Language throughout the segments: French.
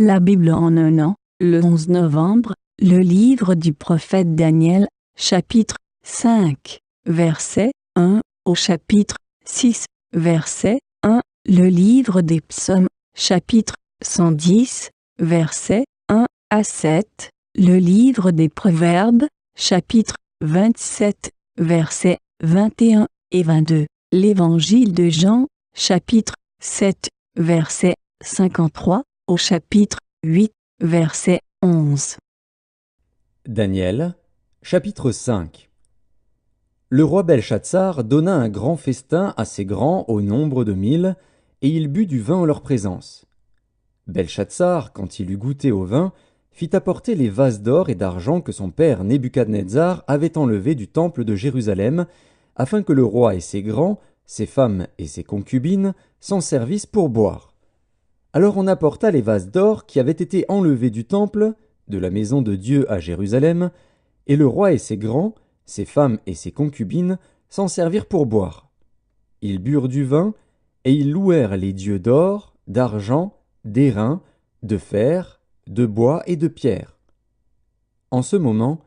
La Bible en un an, le 11 novembre, le livre du prophète Daniel, chapitre 5, verset 1 au chapitre 6, verset 1, le livre des psaumes, chapitre 110, verset 1 à 7, le livre des proverbes, chapitre 27, versets 21 et 22, l'évangile de Jean, chapitre 7, verset 53, au chapitre 8, verset 11. Daniel, chapitre 5. Le roi Belchatsar donna un grand festin assez grand au nombre de 1000, et il but du vin en leur présence. Belchatsar, quand il eut goûté au vin, fit apporter les vases d'or et d'argent que son père Nebuchadnezzar avait enlevés du temple de Jérusalem, afin que le roi et ses grands, ses femmes et ses concubines s'en servissent pour boire. Alors on apporta les vases d'or qui avaient été enlevés du temple, de la maison de Dieu à Jérusalem, et le roi et ses grands, ses femmes et ses concubines s'en servirent pour boire. Ils burent du vin, et ils louèrent les dieux d'or, d'argent, d'airain, de fer, de bois et de pierre. En ce moment,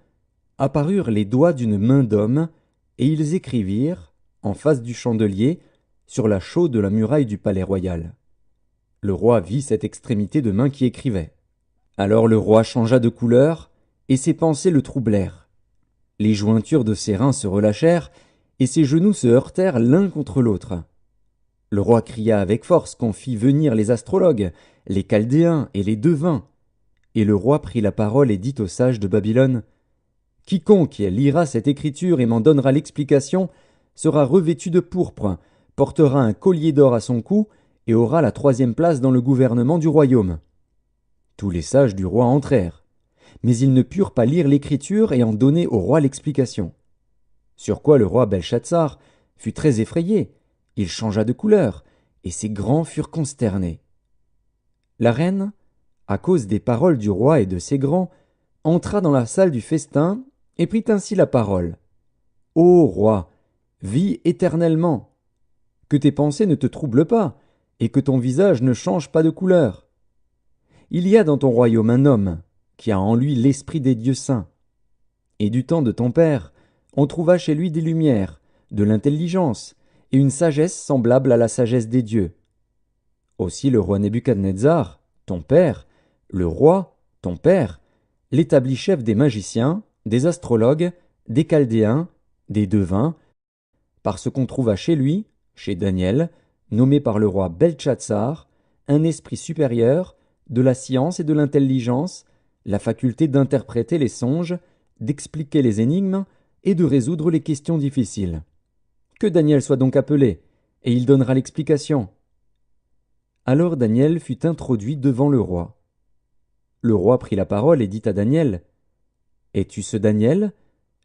apparurent les doigts d'une main d'homme, et ils écrivirent, en face du chandelier, sur la chaux de la muraille du palais royal. Le roi vit cette extrémité de main qui écrivait. Alors le roi changea de couleur, et ses pensées le troublèrent. Les jointures de ses reins se relâchèrent, et ses genoux se heurtèrent l'un contre l'autre. Le roi cria avec force qu'on fît venir les astrologues, les Chaldéens et les devins. Et le roi prit la parole et dit aux sages de Babylone, « Quiconque lira cette écriture et m'en donnera l'explication sera revêtu de pourpre, portera un collier d'or à son cou et aura la 3e place dans le gouvernement du royaume. » Tous les sages du roi entrèrent, mais ils ne purent pas lire l'écriture et en donner au roi l'explication. Sur quoi le roi Belchatsar fut très effrayé, il changea de couleur, et ses grands furent consternés. La reine, à cause des paroles du roi et de ses grands, entra dans la salle du festin et prit ainsi la parole. « Ô roi, vis éternellement! Que tes pensées ne te troublent pas, et que ton visage ne change pas de couleur. Il y a dans ton royaume un homme qui a en lui l'esprit des dieux saints. Et du temps de ton père, on trouva chez lui des lumières, de l'intelligence, et une sagesse semblable à la sagesse des dieux. Aussi le roi Nebuchadnezzar, ton père, le roi, ton père, l'établit chef des magiciens, des astrologues, des Chaldéens, des devins, parce qu'on trouva chez lui, chez Daniel, nommé par le roi Belchatsar, un esprit supérieur, de la science et de l'intelligence, la faculté d'interpréter les songes, d'expliquer les énigmes et de résoudre les questions difficiles. Que Daniel soit donc appelé, et il donnera l'explication. » Alors Daniel fut introduit devant le roi. Le roi prit la parole et dit à Daniel, « Es-tu ce Daniel,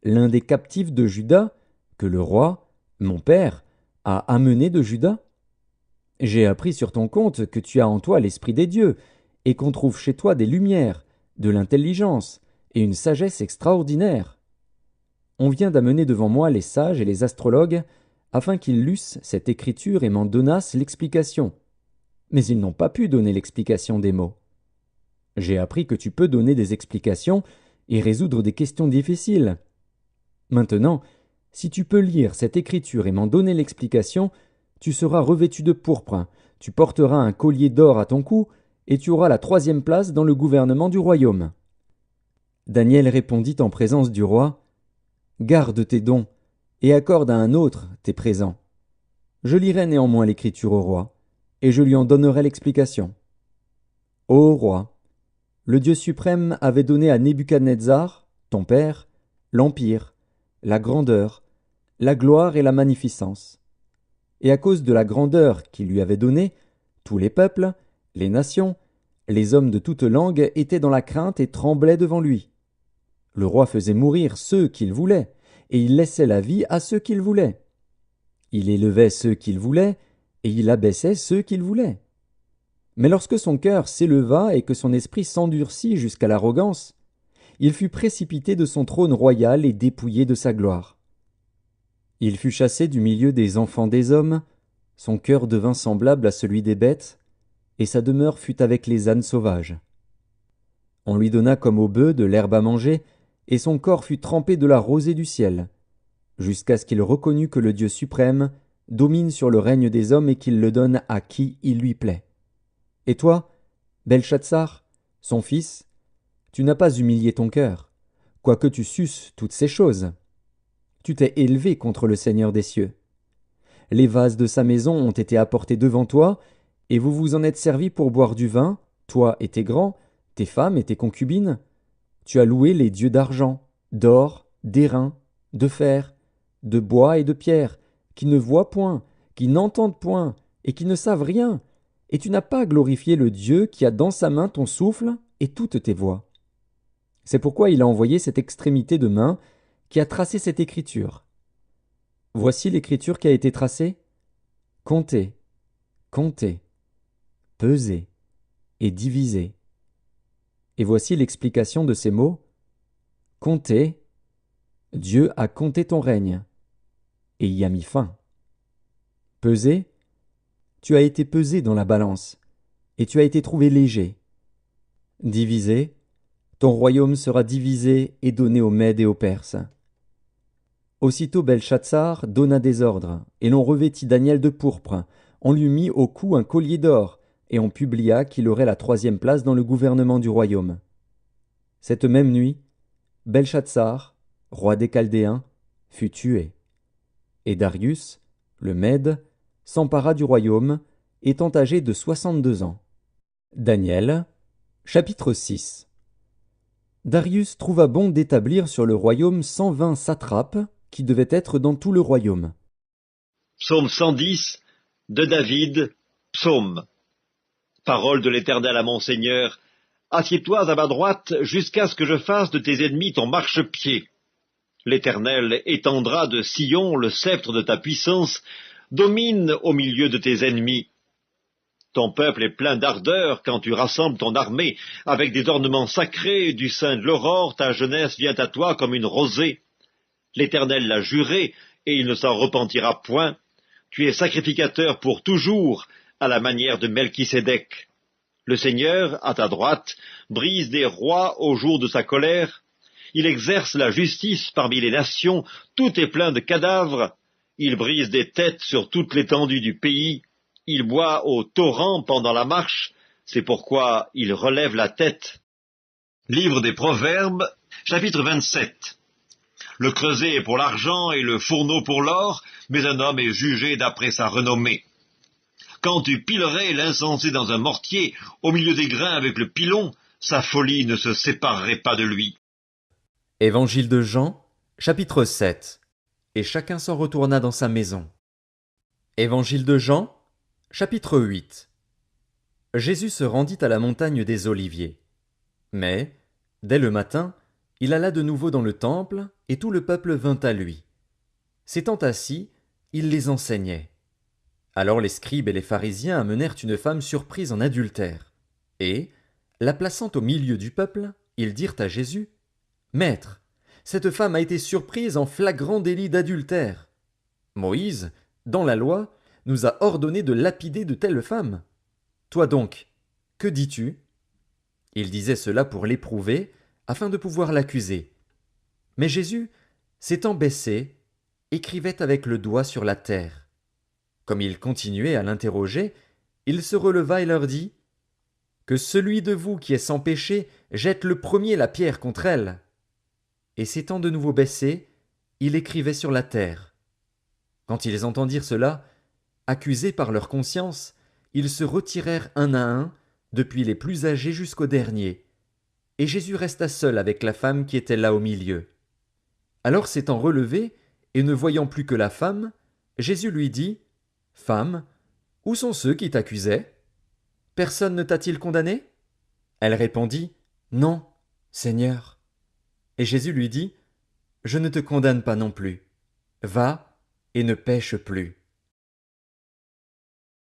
l'un des captifs de Juda, que le roi, mon père, a amené de Juda? J'ai appris sur ton compte que tu as en toi l'esprit des dieux, et qu'on trouve chez toi des lumières, de l'intelligence et une sagesse extraordinaire. On vient d'amener devant moi les sages et les astrologues, afin qu'ils lussent cette écriture et m'en donnassent l'explication. Mais ils n'ont pas pu donner l'explication des mots. J'ai appris que tu peux donner des explications et résoudre des questions difficiles. Maintenant, si tu peux lire cette écriture et m'en donner l'explication, tu seras revêtu de pourpre, tu porteras un collier d'or à ton cou, et tu auras la 3e place dans le gouvernement du royaume. » Daniel répondit en présence du roi, « Garde tes dons, et accorde à un autre tes présents. Je lirai néanmoins l'écriture au roi, et je lui en donnerai l'explication. Ô roi, le Dieu suprême avait donné à Nebuchadnezzar, ton père, l'empire, la grandeur, la gloire et la magnificence. Et à cause de la grandeur qu'il lui avait donnée, tous les peuples, les nations, les hommes de toute langue étaient dans la crainte et tremblaient devant lui. Le roi faisait mourir ceux qu'il voulait, et il laissait la vie à ceux qu'il voulait. Il élevait ceux qu'il voulait, et il abaissait ceux qu'il voulait. Mais lorsque son cœur s'éleva et que son esprit s'endurcit jusqu'à l'arrogance, il fut précipité de son trône royal et dépouillé de sa gloire. Il fut chassé du milieu des enfants des hommes, son cœur devint semblable à celui des bêtes, et sa demeure fut avec les ânes sauvages. On lui donna comme au bœuf de l'herbe à manger, et son corps fut trempé de la rosée du ciel, jusqu'à ce qu'il reconnût que le Dieu suprême domine sur le règne des hommes et qu'il le donne à qui il lui plaît. Et toi, Belchatsar, son fils, tu n'as pas humilié ton cœur, quoique tu susses toutes ces choses. Tu t'es élevé contre le Seigneur des cieux. Les vases de sa maison ont été apportés devant toi, et vous vous en êtes servis pour boire du vin, toi et tes grands, tes femmes et tes concubines. Tu as loué les dieux d'argent, d'or, d'airain, de fer, de bois et de pierre, qui ne voient point, qui n'entendent point, et qui ne savent rien, et tu n'as pas glorifié le Dieu qui a dans sa main ton souffle et toutes tes voies. C'est pourquoi il a envoyé cette extrémité de main qui a tracé cette écriture. Voici l'écriture qui a été tracée. Comptez, comptez, pesez et divisez. Et voici l'explication de ces mots. Comptez, Dieu a compté ton règne et y a mis fin. Pesez, tu as été pesé dans la balance et tu as été trouvé léger. Divisez, ton royaume sera divisé et donné aux Mèdes et aux Perses. Aussitôt Belchatsar donna des ordres, et l'on revêtit Daniel de pourpre, on lui mit au cou un collier d'or, et on publia qu'il aurait la 3e place dans le gouvernement du royaume. Cette même nuit, Belchatsar, roi des Chaldéens, fut tué. Et Darius, le Mède, s'empara du royaume, étant âgé de 62 ans. Daniel, chapitre 6. Darius trouva bon d'établir sur le royaume 120 satrapes, qui devaient être dans tout le royaume. Psaume 110 de David, psaume. Parole de l'Éternel à mon Seigneur, assieds-toi à ma droite jusqu'à ce que je fasse de tes ennemis ton marchepied. L'Éternel étendra de Sion le sceptre de ta puissance, domine au milieu de tes ennemis. Ton peuple est plein d'ardeur quand tu rassembles ton armée avec des ornements sacrés du sein de l'aurore, ta jeunesse vient à toi comme une rosée. L'Éternel l'a juré, et il ne s'en repentira point. Tu es sacrificateur pour toujours, à la manière de Melchisédek. Le Seigneur, à ta droite, brise des rois au jour de sa colère. Il exerce la justice parmi les nations, tout est plein de cadavres. Il brise des têtes sur toute l'étendue du pays. Il boit au torrent pendant la marche, c'est pourquoi il relève la tête. Livre des Proverbes, chapitre 27. Le creuset est pour l'argent et le fourneau pour l'or, mais un homme est jugé d'après sa renommée. Quand tu pilerais l'insensé dans un mortier, au milieu des grains avec le pilon, sa folie ne se séparerait pas de lui. Évangile de Jean, chapitre 7. Et chacun s'en retourna dans sa maison. Évangile de Jean, chapitre 8. Jésus se rendit à la montagne des Oliviers. Mais, dès le matin, il alla de nouveau dans le temple, et tout le peuple vint à lui. S'étant assis, il les enseignait. Alors les scribes et les pharisiens amenèrent une femme surprise en adultère. Et, la plaçant au milieu du peuple, ils dirent à Jésus, « Maître, cette femme a été surprise en flagrant délit d'adultère. Moïse, dans la loi, nous a ordonné de lapider de telles femmes. Toi donc, que dis-tu » Il disait cela pour l'éprouver, afin de pouvoir l'accuser. Mais Jésus, s'étant baissé, écrivait avec le doigt sur la terre. Comme il continuait à l'interroger, il se releva et leur dit « Que celui de vous qui est sans péché jette le premier la pierre contre elle. » Et s'étant de nouveau baissé, il écrivait sur la terre. Quand ils entendirent cela, accusés par leur conscience, ils se retirèrent un à un, depuis les plus âgés jusqu'aux derniers. Et Jésus resta seul avec la femme qui était là au milieu. Alors s'étant relevé, et ne voyant plus que la femme, Jésus lui dit, « Femme, où sont ceux qui t'accusaient? Personne ne t'a-t-il condamné » Elle répondit, « Non, Seigneur. » Et Jésus lui dit, « Je ne te condamne pas non plus. Va et ne pêche plus. »